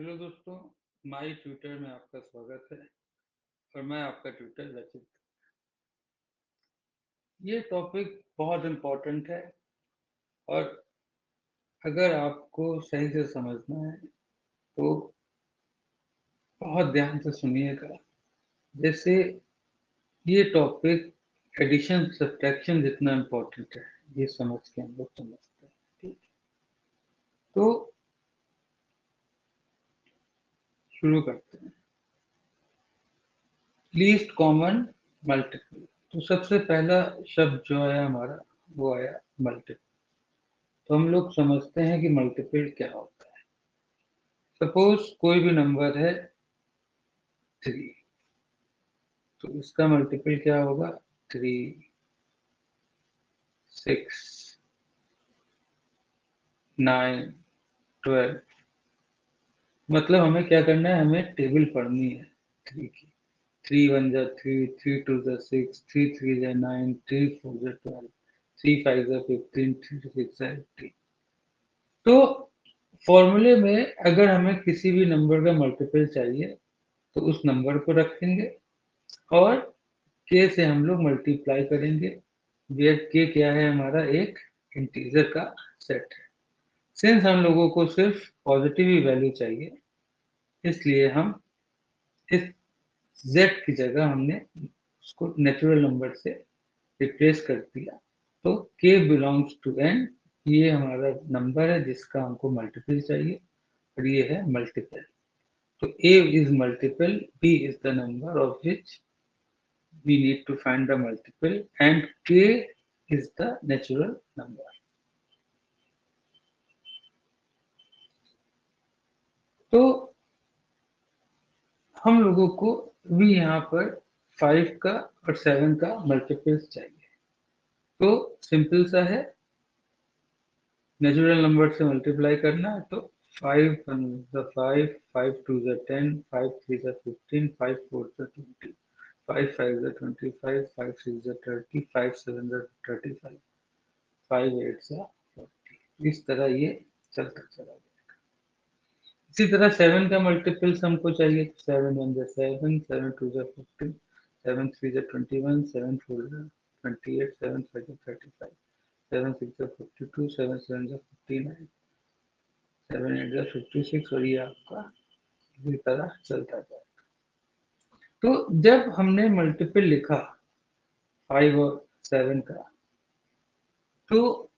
Hello दोस्तों, my Twitter में आपका स्वागत है और मैं आपका ट्विटर रचित। ये टॉपिक बहुत इम्पोर्टेंट है और अगर आपको सही से समझना है तो बहुत ध्यान से सुनिएगा। जैसे ये टॉपिक एडिशन सब्ट्रैक्शन जितना इम्पोर्टेंट है, ये समझ के हम लोग समझते हैं। ठीक, तो शुरू करते हैं। Least common multiple. तो सबसे पहला शब्द जो है हमारा वो आया मल्टीपल। तो हम लोग समझते हैं कि मल्टीपल क्या होता है। सपोज कोई भी नंबर है 3, तो इसका मल्टीपल क्या होगा? 3, 6, 9, 12। मतलब हमें क्या करना है, हमें टेबल पढ़नी है 3 की। 3 वन जा 3, 3 टू जा 6, 3 थ्री जा 9, 3 फोर जा 12, 3 फाइव जा 15, 3 सिक्स जा 18। तो फॉर्मूले में अगर हमें किसी भी नंबर का मल्टीपल चाहिए तो उस नंबर को रखेंगे और के से हम लोग मल्टीप्लाई करेंगे। वेयर के क्या है? हमारा एक इंटीजर का सेट है। सिंस हम लोगों को सिर्फ पॉजिटिव ही वैल्यू चाहिए, इसलिए हम इस z की जगह हमने उसको नेचुरल नंबर से रिप्लेस कर दिया। तो k बिलोंग्स टू n, ये हमारा नंबर है जिसका हमको मल्टीपल चाहिए और ये है मल्टीपल। तो a is multiple, b is the number of which we need to find the multiple, and k is the natural number. तो हम लोगों को भी यहाँ पर 5 का और 7 का मल्टीपल्स चाहिए। तो सिंपल सा है, नेचुरल नंबर से मल्टीप्लाई करना है। तो 5 वन ज़ा 5, 5 टू ज़ा 10, 5 थ्री ज़ा 15, 5 फोर ज़ा 20, 5 फाइव ज़ा 25, 5 सिक्स ज़ा 30, 5 सेवन ज़ा 35, 5 एट ज़ा 40। इस तरह ये चलता चला जाएगा। इसी तरह 7 का मल्टीपल्स हमको चाहिए। 7 वन ज़ा 7, 7 टू ज़ा 15, 7 थ्री ज़ा 21, 7 फोर ज़ा 28, 7 फाइव ज़ा 35, 7 सिक्स ज़ा 52, 7 सेवन ज़ा 59, 7 एट ज़ा 56 और ये आपका इसी तरह चलता जाए। तो जब हमने मल्टीपल लिखा 5 और 7 का, तो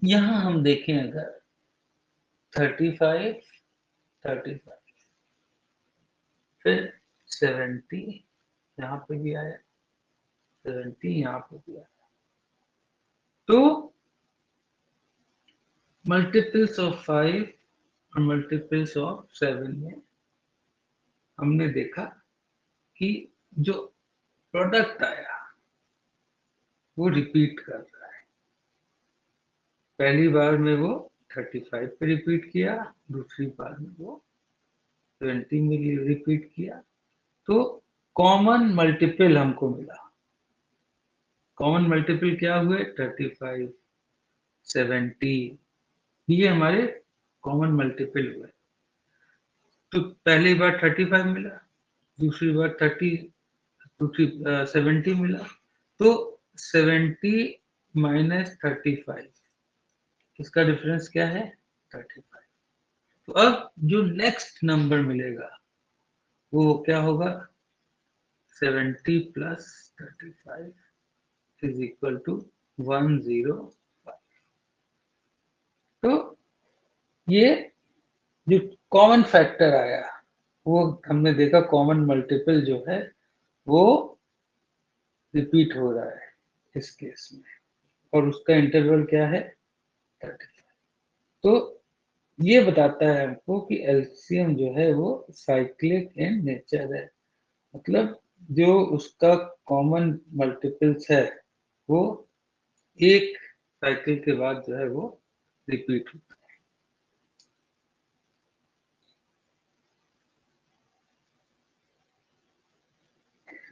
यहाँ हम देखें अगर 35, 35, फिर 70 यहाँ पे भी आया, 70 यहाँ पे भी आया। तो मल्टीपल्स ऑफ 5 और मल्टीपल्स ऑफ 7 में हमने देखा कि जो प्रोडक्ट आया वो रिपीट कर रहा है। पहली बार में वो 35 पे रिपीट किया, दूसरी बार में वो 20 में रिपीट किया। तो कॉमन मल्टीपल हमको मिला। कॉमन मल्टीपल क्या हुए? 35, 70, ये हमारे कॉमन मल्टीपल हुए। तो पहली बार 35 मिला, दूसरी बार 70 मिला। तो 70 माइनस 35, इसका डिफरेंस क्या है? 35। तो अब जो नेक्स्ट नंबर मिलेगा वो क्या होगा? 70 प्लस 35 इज इक्वल टू 105। तो ये जो कॉमन फैक्टर आया वो हमने देखा, कॉमन मल्टीपल जो है वो रिपीट हो रहा है इस केस में, और उसका इंटरवल क्या है? 35। तो ये बताता है हमको कि एलसीएम जो है वो साइक्लिक इन नेचर है। मतलब जो उसका कॉमन मल्टीपल्स है वो एक साइकिल के बाद जो है वो रिपीट होता है।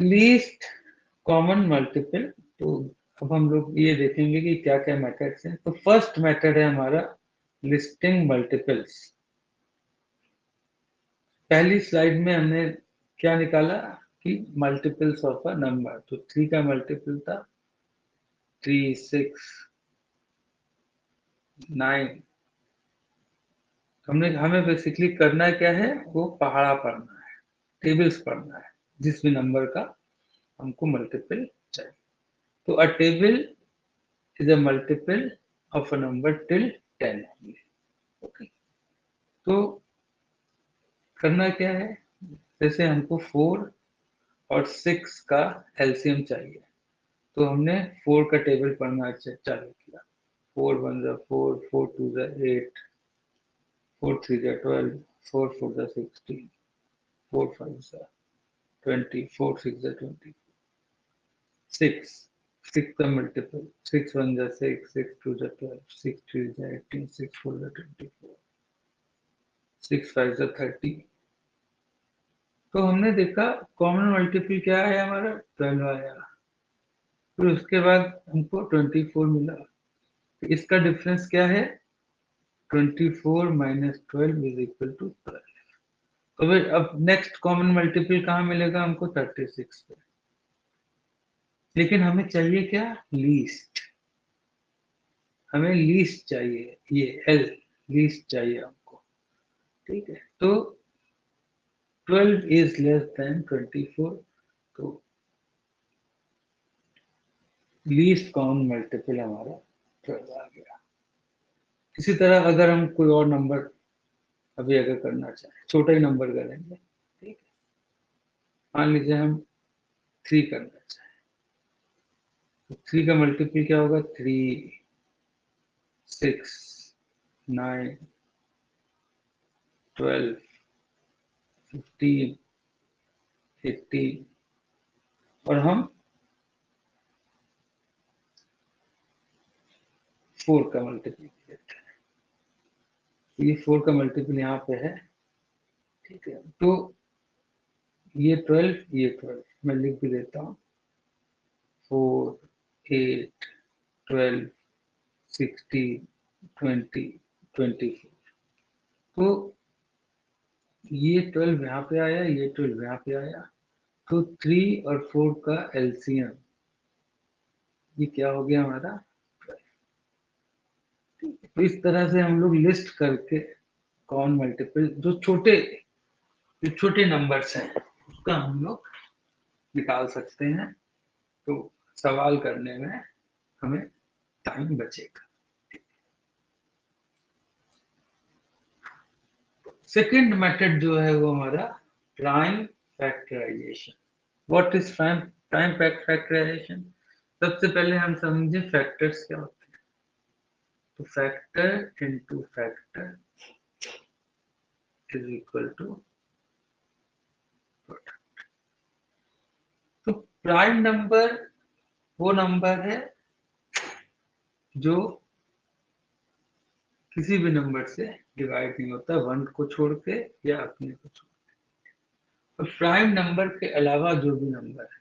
Least common multiple. तो अब हम लोग ये देखेंगे कि क्या क्या मेथड्स हैं। तो फर्स्ट मेथड है हमारा लिस्टिंग मल्टीपल्स। पहली स्लाइड में हमने क्या निकाला कि मल्टीपल्स ऑफ अ नंबर, तो 3 का मल्टीपल था 3, 6, 9। हमें बेसिकली करना क्या है, वो पहाड़ा पढ़ना है, टेबल्स पढ़ना है, जिस भी नंबर का हमको मल्टीपल चाहिए। तो अ table is a multiple of a number till 10। Okay, तो करना क्या है, जैसे हमको 4 और 6 का एलसीएम चाहिए, तो हमने 4 का टेबल पढ़ना चालू किया। 4 1 जा 4, 4 2 जा 8, 4 3 जा 12, 4 4 जा 16, 4 5 जा 20, 4 6 जा 20, 6 6 का मल्टीपल 6 1 जा 6, 6 2 जा 12, 6 3 जा 18, 6 4 जा 24, 6 5 जा 30। तो हमने देखा कॉमन मल्टीपल क्या है हमारा, 12 आया। फिर उसके बाद हमको 24 मिला, तो इसका डिफरेंस क्या है, 24 माइनस 12 इज इक्वल टू 12। तो फिर अब नेक्स्ट कॉमन मल्टीपल कहाँ मिलेगा हमको, 36 पे। लेकिन हमें चाहिए क्या, लीस्ट। हमें लीस्ट चाहिए, ये एल लीस्ट चाहिए हमको। ठीक है, तो 12 इज लेस देन 24, तो लीस्ट कॉमन मल्टीपल हमारा 12 आ गया। इसी तरह अगर हम कोई और नंबर अभी अगर करना चाहें, छोटा ही नंबर करेंगे, ठीक है, मान लीजिए हम 3 करना चाहें, तो 3 का मल्टीपल क्या होगा, 3, 6, 9, 12, 15, 18, और हम 4 का मल्टीपल लेते हैं, तो ये 4 का मल्टीपल यहाँ पे है। ठीक है, तो ये 12, ये 12 मैं लिख भी देता हूँ, 4, 8, 12, 16, 20, 24। तो ये 12 यहाँ पे आया, ये 12 यहाँ पे आया, तो 3 और 4 का एलसीएम ये क्या हो गया हमारा, 12। तो इस तरह से हम लोग लिस्ट करके कॉमन मल्टीपल जो छोटे नंबर्स हैं उसका हम लोग निकाल सकते हैं, तो सवाल करने में हमें टाइम बचेगा। सेकंड मेथड जो है वो हमारा prime factorization. What is prime factorization? सबसे पहले हम समझे फैक्टर्स क्या होते हैं। तो factor into factor is equal to product. तो प्राइम नंबर वो नंबर है जो किसी भी नंबर से डिवाइड नहीं होता, वन को छोड़ के या अपने को छोड़ के। और प्राइम नंबर के अलावा जो भी नंबर है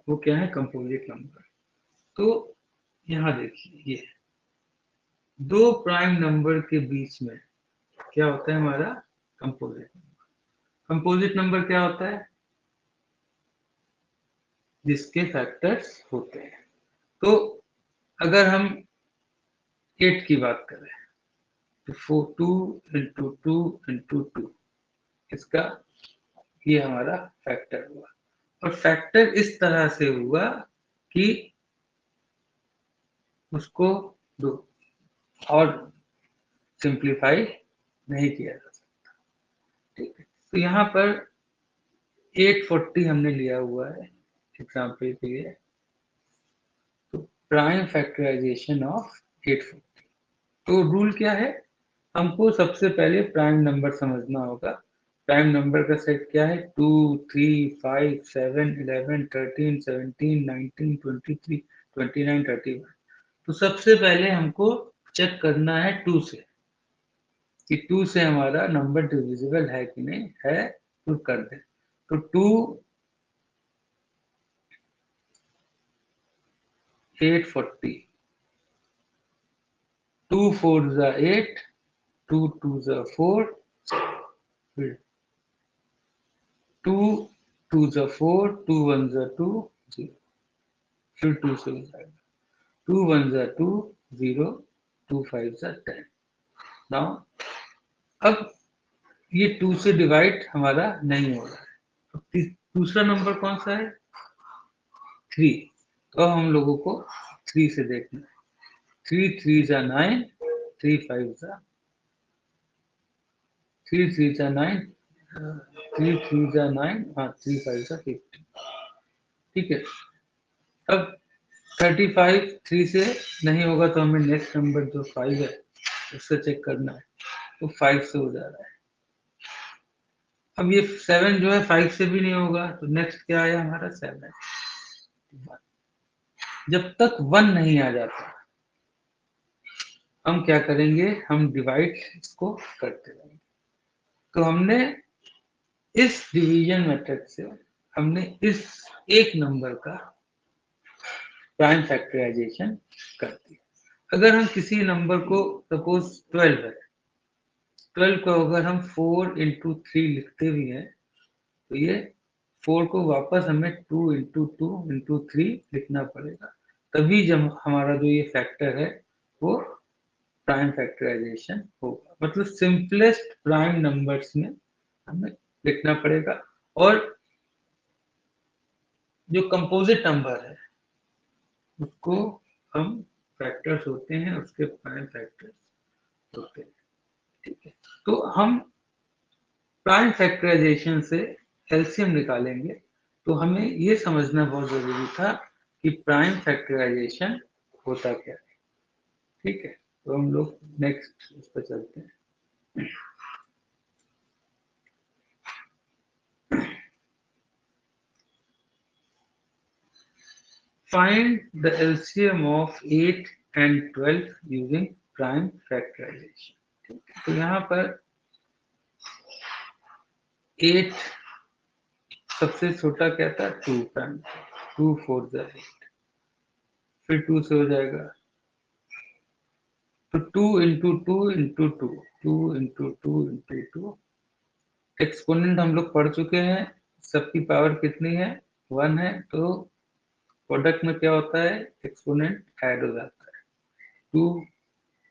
वो क्या है, कंपोजिट नंबर। तो यहाँ देखिए, ये दो प्राइम नंबर के बीच में क्या होता है हमारा, कंपोजिट नंबर। कंपोजिट नंबर क्या होता है, जिसके फैक्टर्स होते हैं। तो अगर हम 8 की बात करें, तो 2 इंटू 2 इसका ये हमारा फैक्टर हुआ। और फैक्टर इस तरह से हुआ कि उसको दो और सिंप्लीफाई नहीं किया जा सकता। ठीक है, तो यहाँ पर 840 हमने लिया हुआ है एग्जाम्पल के लिए, तो प्राइम फैक्टराइजेशन ऑफ 840। तो रूल क्या है, हमको सबसे पहले प्राइम नंबर समझना होगा। प्राइम नंबर का सेट क्या है, 2, 3, 5, 7, 11, 13, 17, 19, 23, 29, 31। तो सबसे पहले हमको चेक करना है 2 से, कि 2 से हमारा नंबर डिविजिबल है कि नहीं है, तो कर दे। तो 2 840, 2 4 जा 8, 2 2 जा 4, फिर 2 2 जा 4, 2 1 जा 2, 0, फिर 2 से हो जाएगा 2 1 जा 2, 0, 2 5 जा 10। नाउ अब ये 2 से डिवाइड हमारा नहीं हो रहा है। अब दूसरा नंबर कौन सा है? 3। तो हम लोगों को 3 से देखना है। 3 3 जा 9, 3 5 जा 3 3 जा 9, 3 3 जा 9, हाँ 3 5 जा 15। ठीक है। अब 35 3 से नहीं होगा तो हमें नेक्स्ट नंबर जो 5 है उससे चेक करना है। तो 5 से हो जा रहा है। अब ये 7 जो है 5 से भी नहीं होगा तो नेक्स्ट क्या आया हमारा 7। जब तक 1 नहीं आ जाता हम क्या करेंगे, हम डिवाइड इसको करते रहेंगे। तो हमने इस डिवीजन मेथड से हमने इस एक नंबर का प्राइम फैक्टराइजेशन कर दिया। अगर हम किसी नंबर को सपोज 12 है, 12 को अगर हम 4 इंटू 3 लिखते भी हैं तो ये 4 को वापस हमें 2 इंटू 2 इंटू 3 लिखना पड़ेगा, तभी जब हमारा जो ये फैक्टर है वो प्राइम फैक्टराइजेशन होगा। मतलब सिंपलेस्ट प्राइम नंबर्स में हमें लिखना पड़ेगा। और जो कंपोजिट नंबर है उसको हम फैक्टर्स होते हैं, उसके प्राइम फैक्टर्स होते हैं। ठीक है। तो हम प्राइम फैक्टराइजेशन से एलसीएम निकालेंगे, तो हमें ये समझना बहुत जरूरी था कि प्राइम फैक्टराइजेशन होता क्या है। ठीक है। तो हम लोग नेक्स्ट उस पर चलते हैं। Find the LCM of 8 and 12 using prime factorization। तो यहाँ पर 8 सबसे छोटा क्या था 2 प्राइम, 2 4 जा 8, फिर 2 से हो जाएगा तो 2 into 2 into 2, 2 into 2 into 2। Exponent हम लोग पढ़ चुके हैं, सबकी पावर कितनी है 1 है, तो प्रोडक्ट में क्या होता है एक्सपोनेंट ऐड हो जाता है 2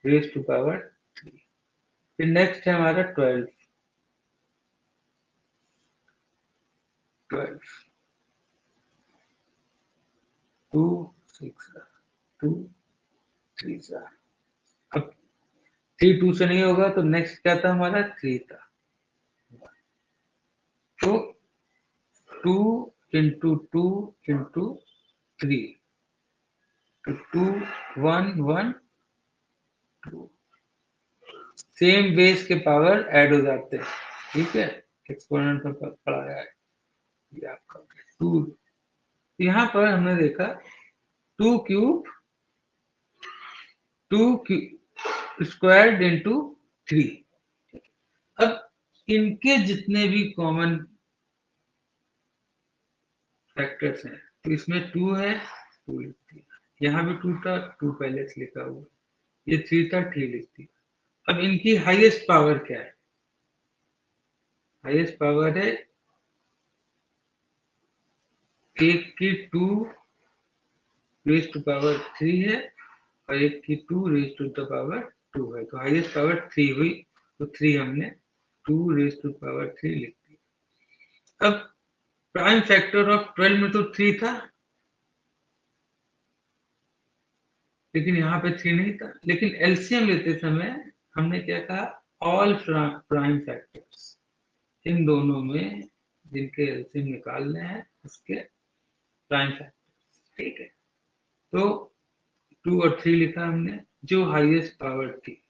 रेज टू पावर 3। फिर नेक्स्ट है हमारा 12, 2 6 2 3। अब 3 2 से नहीं होगा तो नेक्स्ट क्या था हमारा 3 था। तो 2 इंटू 2 इंटू 3, तो 2 1 1 2। सेम बेस के पावर ऐड हो जाते हैं। ठीक है। एक्सपोनेंट में पढ़ाया है ये आपका 2। यहाँ पर हमने देखा 2 क्यूब 2 स्क्वायर्ड इंटू 3। अब इनके जितने भी कॉमन फैक्टर्स हैं तो इसमें 2 है 2 लिखती है, यहाँ भी 2 था 2 पहले से लिखा हुआ, ये 3 था 3 लिखती है। अब इनकी हाईएस्ट पावर क्या है, हाईएस्ट पावर है एक की 2 रेज टू पावर 3 है और एक की 2 रेज टू द पावर 2 है, तो हाईएस्ट पावर 3 हुई, तो 3 हमने 2 रेज टू पावर 3 लिख दी। अब प्राइम फैक्टर ऑफ 12 में तो 3 था लेकिन यहाँ पे 3 नहीं था, लेकिन एलसीएम लेते समय हमने क्या कहा ऑल प्राइम फैक्टर्स, इन दोनों में जिनके एलसीएम निकालने हैं उसके प्राइम फैक्टर्स। ठीक है। तो 2 और 3 लिखा हमने, जो हाईएस्ट पावर थी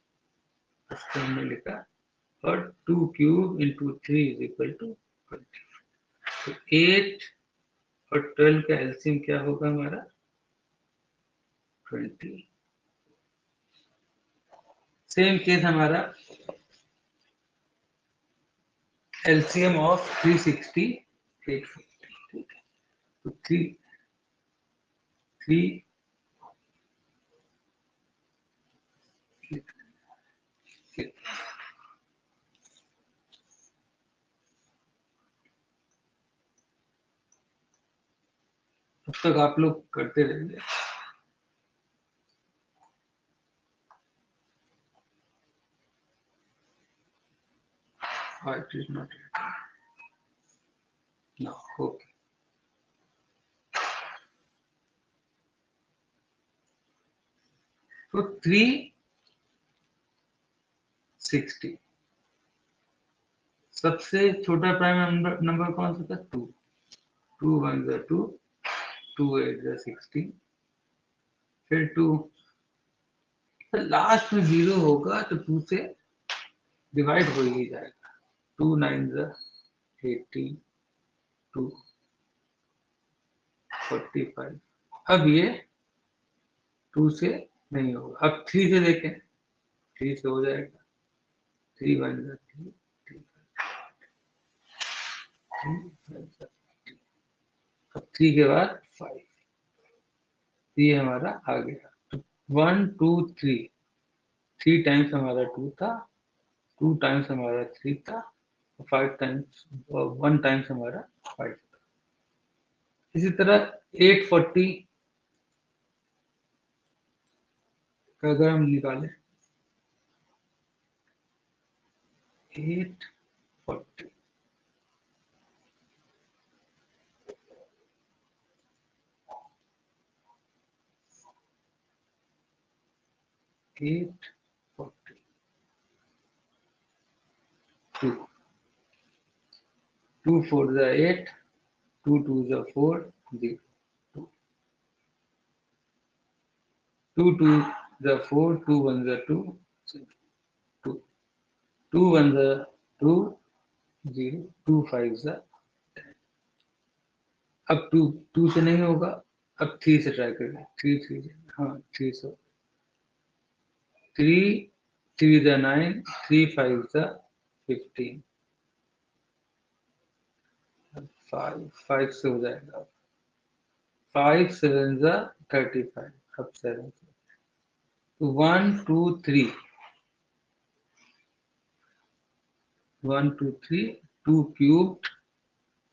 उसको हमने लिखा, और 2 cube into 3 is equal to 20। तो 8 और 12 का एलसीएम क्या होगा हमारा 20। सेम केस हमारा एलसीएम ऑफ 360 850। ठीक है। तो 3 3 ठीक है। तब तक आप लोग करते रहिए। It is not no, okay. तो 360 सबसे छोटा प्राइम नंबर कौन सा था? 2। 2 1 जा 2, 2 8 जा 16, फिर 2 लास्ट में 0 होगा तो 2 से डिवाइड हो ही जाएगा। 2 9 जा 18, 2 45। अब ये 2 से नहीं होगा। अब 3 से देखें, 3 से हो जाएगा। 3 1 जा 3, 3 अब 3 के बाद 5, ये हमारा आ गया। तो 1 2 3, 3 टाइम्स हमारा 2 था, 2 टाइम्स हमारा 3 था, 5 टाइम्स 1 टाइम्स हमारा 5 था। इसी तरह 840 का अगर हम निकालें, 840 840 2 2 4 जा 8, 2 2 जा 4, 0 2 2 जा 4, 2 1 जा 2, 2 2 1 जा 2, 0 2 5 जा। अब 2 2 से नहीं होगा। अब 3 से ट्राई करें। 3 3 हाँ 3 से 3 3 जा 9, 3 5 जा 15, 5 5 से हो जाएगा। 5 7 जा 35, अब 7 तो 1 2 3 1 2 3 2 क्यूब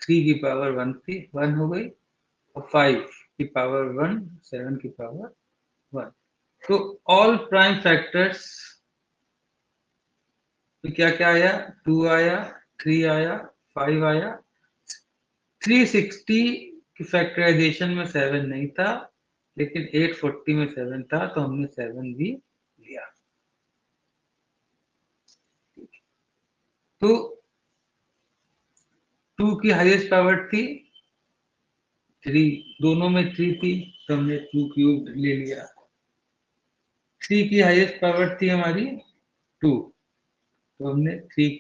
3 की पावर 1 थी, 1 हो गई, और 5 की पावर 1, 7 की पावर 1। तो ऑल प्राइम फैक्टर्स तो क्या क्या आया? 2 आया, 3 आया, 5 आया। 360 की फैक्टराइजेशन में 7 नहीं था, लेकिन 840 में 7 था, तो हमने 7 भी लिया। तो 2 की हाईएस्ट पावर थी 3, दोनों में 3 थी, तो हमने 2 क्यूब ले लिया। 3 की हाईएस्ट पावर थी हमारी 2, तो हमने 3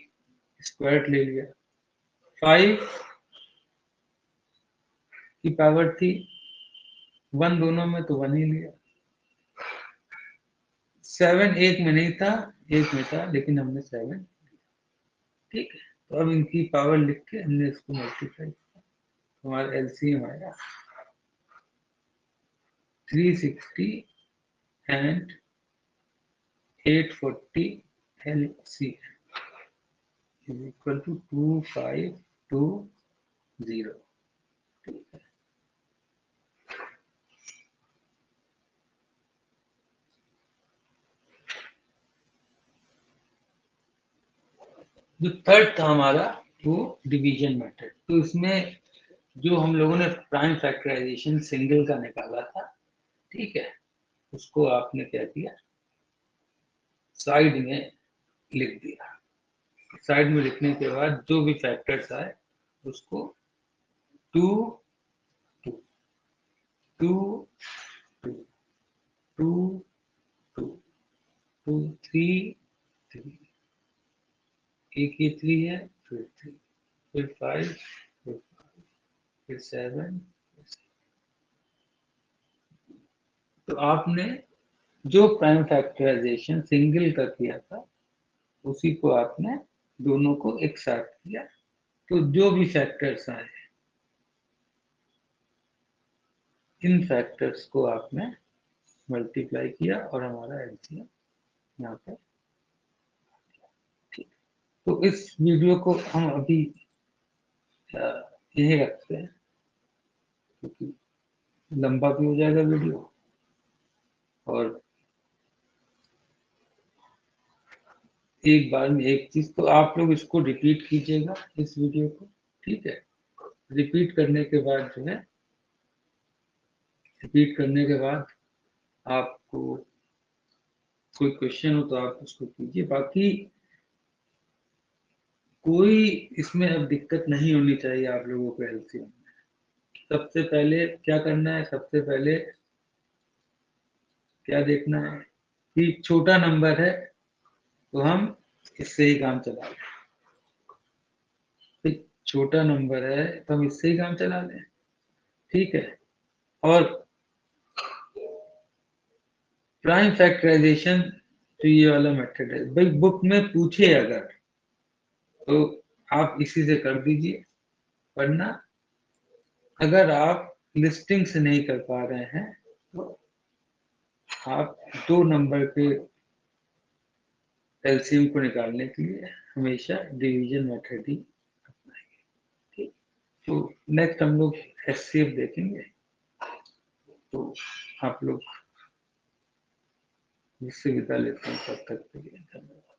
स्क्वायर ले लिया। 5 की पावर थी 1, दोनों में, तो 1 ही लिया। 7 एक में नहीं था, एक में था, लेकिन हमने 7। ठीक है, तो अब इनकी पावर लिख के हमने इसको मल्टीप्लाई किया, हमारा एलसीएम आया 360 and 840 LCM is equal to 2520। जो थर्ड था हमारा वो डिवीजन मेथड। तो इसमें जो हम लोगों ने प्राइम फैक्टराइजेशन सिंगल का निकाला था, ठीक है, उसको आपने क्या किया, साइड में लिख दिया। साइड में लिखने के बाद जो भी फैक्टर्स आए उसको 2 2 2 2 2 2 2 3 3, एक ये 3 है, फिर 3, फिर 5, फिर 7। तो आपने जो प्राइम फैक्टराइजेशन सिंगल का किया था उसी को आपने दोनों को एक साथ किया। तो जो भी फैक्टर्स आए इन फैक्टर्स को आपने मल्टीप्लाई किया और हमारा एलसीएम यहाँ पे। ठीक, तो इस वीडियो को हम अभी यही रखते हैं, क्योंकि लंबा भी हो जाएगा वीडियो। और एक बार में एक चीज तो आप लोग इसको रिपीट कीजिएगा, इस वीडियो को, ठीक है। रिपीट करने के बाद जो है, रिपीट करने के बाद आपको कोई क्वेश्चन हो तो आप उसको कीजिए। बाकी कोई इसमें अब दिक्कत नहीं होनी चाहिए आप लोगों को एलसीएम में। सबसे पहले क्या करना है, सबसे पहले क्या देखना है कि छोटा नंबर है तो हम इससे ही काम चला लें। ठीक, छोटा नंबर है तो हम इससे ही काम चला लें, ठीक है। और प्राइम फैक्टराइजेशन तो ये वाला मेथड है भाई, बुक में पूछे अगर तो आप इसी से कर दीजिए। वरना अगर आप लिस्टिंग से नहीं कर पा रहे हैं तो आप दो नंबर के एलसीएम को निकालने के लिए हमेशा डिवीजन मेथड ही अपनाएंगे, ठीक। तो नेक्स्ट हम लोग एचसीएफ देखेंगे। तो आप लोग इससे विदा लेते हैं, तब तक के लिए धन्यवाद।